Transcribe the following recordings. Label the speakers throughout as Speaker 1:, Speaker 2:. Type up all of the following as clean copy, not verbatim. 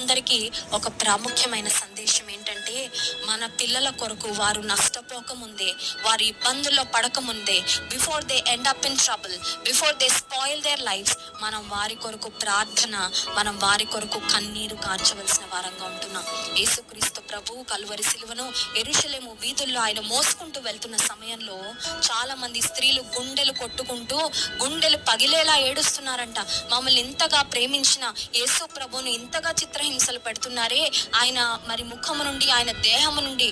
Speaker 1: తల్లులందరికీ ఒక ప్రాముఖ్యమైన సందేశం ఏంటంటే, మన పిల్లల కొరకు వారు నష్టపోకముందే, వారు ఇబ్బందుల్లో పడకముందే, before they end up in trouble, before they spoil their lives, మనం వారి కొరకు ప్రార్థన, మనం వారి కొరకు కన్నీరు కార్చవలసిన వారంగా ఉంటున్నాం. యేసుక్రీస్తు ప్రభువు కలువరి సిలువను యెరూషలేము వీధుల్లో ఆయన మోసుకుంటూ వెళ్తున్న సమయంలో చాలా మంది స్త్రీలు గుండెలు కొట్టుకుంటూ, గుండెలు పగిలేలా ఏడుస్తున్నారంట. మమ్మల్ని ఇంతగా ప్రేమించిన యేసు ప్రభువును ఇంతగా చిత్రహింసలు పెడుతున్నారే, ఆయన మరి ముఖము నుండి, ఆయన దేహము నుండి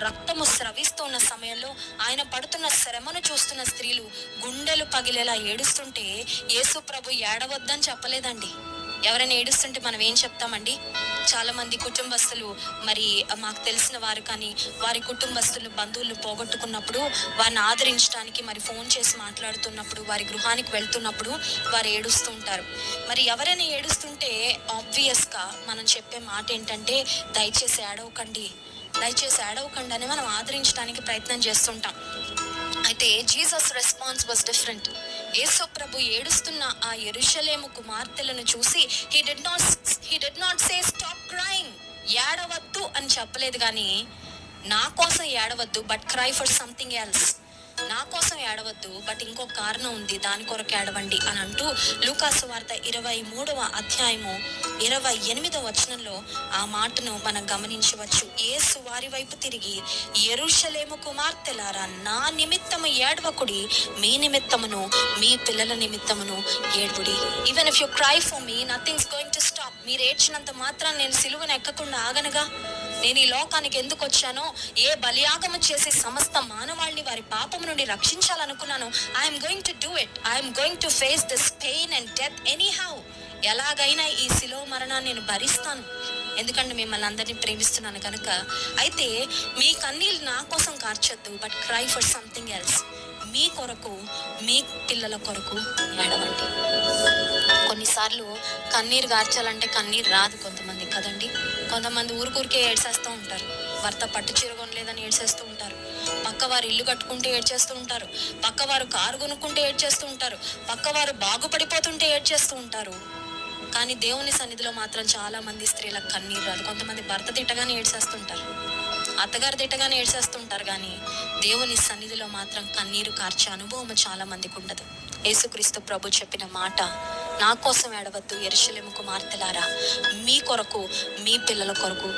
Speaker 1: రక్తము స్రవిస్తున్న సమయంలో ఆయన పడుతున్న శ్రమను చూస్తున్న స్త్రీలు గుండెలు పగిలేలా ఏడుస్తుంటే యేసు ప్రభు ఏడవద్దని చెప్పలేదండి. ఎవరైనా ఏడుస్తుంటే మనం ఏం చెప్తామండి? చాలా మంది కుటుంబస్తులు, మరి మాకు తెలిసిన వారు కానీ వారి కుటుంబస్తులు బంధువులు పోగొట్టుకున్నప్పుడు వారిని ఆదరించడానికి మరి ఫోన్ చేసి మాట్లాడుతున్నప్పుడు, వారి గృహానికి వెళ్తున్నప్పుడు వారు ఏడుస్తూ ఉంటారు. మరి ఎవరైనా ఏడుస్తుంటే ఆబ్వియస్గా మనం చెప్పే మాట ఏంటంటే, దయచేసి ఏడవకండి, దయచేసి ఏడవకండి అని మనం ఆదరించడానికి ప్రయత్నం చేస్తుంటాం. అయితే జీసస్ రెస్పాన్స్ వాస్ డిఫరెంట్. యేసు ప్రభు ఏడుస్తున్న ఆ యెరూషలేము కుమార్తెలను చూసి he did not say stop crying, ఏడవద్దు అని చెప్పలేదు. కానీ నా కోసం ఏడవద్దు, but cry for something else. నా కోసం ఏడవద్దు, బట్ ఇంకో కారణం ఉంది, దాని కొరకు ఏడవండి అని అంటూ లూకాసు వార్త 23వ అధ్యాయము 28వ వచనంలో ఆ మాటను మనం గమనించవచ్చు. యేసు వారి వైపు తిరిగి, యెరూషలేము కుమార్తెలారా, నా నిమిత్తము ఏడవకుడి, మీ నిమిత్తమును మీ పిల్లల నిమిత్తమును ఏడుడి. Even if you cry for me, nothing's going to stop. మీరు ఏడ్చినంత మాత్రం నేను సిలువను ఎక్కకుండా ఆగనుగా. నేను ఈ లోకానికి ఎందుకు వచ్చానో, ఏ బలియాగము చేసి సమస్త మానవాళిని వారి పాపము నుండి రక్షించాలనుకున్నాను, I'm going to do it. I'm going to face this pain and death anyhow. ఎలాగైనా ఈ శిలువ మరణాన్ని నేను భరిస్తాను, ఎందుకంటే మిమ్మల్ని అందరినీ ప్రేమిస్తున్నాను కనుక. అయితే మీ కన్నీళ్ళు నా కోసం కార్చొద్దు, but cry for something else. మీ కొరకు, మీ పిల్లల కొరకు ఏడవండి. కొన్నిసార్లు కన్నీరు కార్చాలంటే కన్నీరు రాదు కొంతమంది కదండి. కొంతమంది ఊరికే ఏడ్చేస్తూ ఉంటారు. భర్త పట్టు చీర కొనలేదని ఏడ్చేస్తూ ఉంటారు, పక్కవారు ఇల్లు కట్టుకుంటే ఏడ్చేస్తూ ఉంటారు, పక్కవారు కారు కొనుక్కుంటే ఏడ్చేస్తూ ఉంటారు, పక్కవారు బాగుపడిపోతుంటే ఏడ్చేస్తూ ఉంటారు. కానీ దేవుని సన్నిధిలో మాత్రం చాలా మంది స్త్రీలకు కన్నీరు రాదు. కొంతమంది భర్త తిట్టగానే ఏడ్చేస్తుంటారు, అత్తగారు తిట్టగానే ఏడ్చేస్తుంటారు, కానీ దేవుని సన్నిధిలో మాత్రం కన్నీరు కార్చే అనుభవం చాలా మందికి ఉండదు. యేసుక్రీస్తు ప్రభు చెప్పిన మాట, నా కోసం ఏడవద్దు యెరూషలేము కుమార్తెలారా, మీ కొరకు మీ పిల్లల కొరకు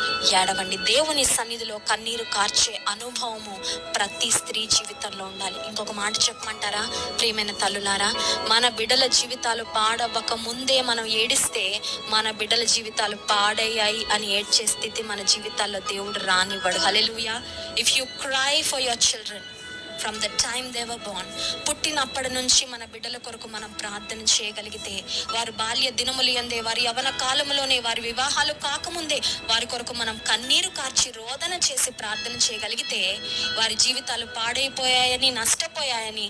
Speaker 1: ఏడవండి. దేవుని సన్నిధిలో కన్నీరు కార్చే అనుభవము ప్రతి స్త్రీ జీవితంలో ఉండాలి. ఇంకొక మాట చెప్పమంటారా ప్రియమైన తల్లులారా? మన బిడ్డల జీవితాలు పాడవ్వక ముందే మనం ఏడిస్తే మన బిడ్డల జీవితాలు పాడయ్యాయి అని ఏడ్చే స్థితి మన జీవితాల్లో దేవుడు రానివ్వడు. హల్లెలూయా. If you cry for your children from the time they were born, పుట్టినప్పటి నుంచి మన బిడ్డల కొరకు మనం ప్రార్థన చేయగలిగితే, వారు బాల్య దినములు యందే, వారి యవన కాలములోనే, వారి వివాహాలు కాకముందే వారి కొరకు మనం కన్నీరు కార్చి రోదన చేసి ప్రార్థన చేయగలిగితే, వారి జీవితాలు పాడైపోయాయని, నష్టపోయాయని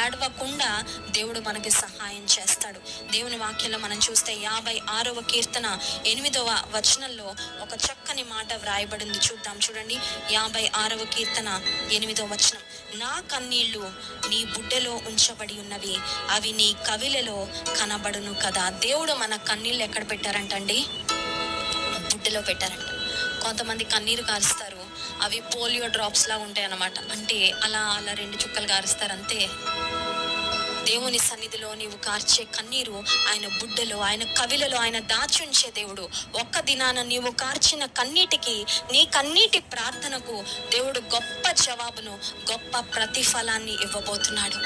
Speaker 1: ఏడవకుండా దేవుడు మనకి సహాయం చేస్తాడు. దేవుని వాక్యంలో మనం చూస్తే 56వ కీర్తన 8వ వచనంలో ఒక చక్కని మాట వ్రాయబడింది. చూద్దాం, చూడండి. 56వ కీర్తన 8వ వచనం, నా కన్నీళ్లు నీ బుడ్డెలో ఉంచబడి ఉన్నవి, అవి నీ కవిలలో కనబడును కదా. దేవుడు మన కన్నీళ్ళు ఎక్కడ పెట్టారంటండి? బుడ్డెలో పెట్టారంట. కొంతమంది కన్నీరు కారుస్తారు, అవి పోలియో డ్రాప్స్ లా ఉంటాయి అన్నమాట. అంటే అలా 2 చుక్కలు కారుస్తారు అంతే. దేవుని సన్నిధిలో నీవు కార్చే కన్నీరు ఆయన బుడ్డలో, ఆయన కవిలలో ఆయన దాచి ఉంచే దేవుడు. ఒక్క దినాన నీవు కార్చిన కన్నీటికి, నీ కన్నీటి ప్రార్థనకు దేవుడు గొప్ప జవాబును, గొప్ప ప్రతిఫలాన్ని ఇవ్వబోతున్నాడు.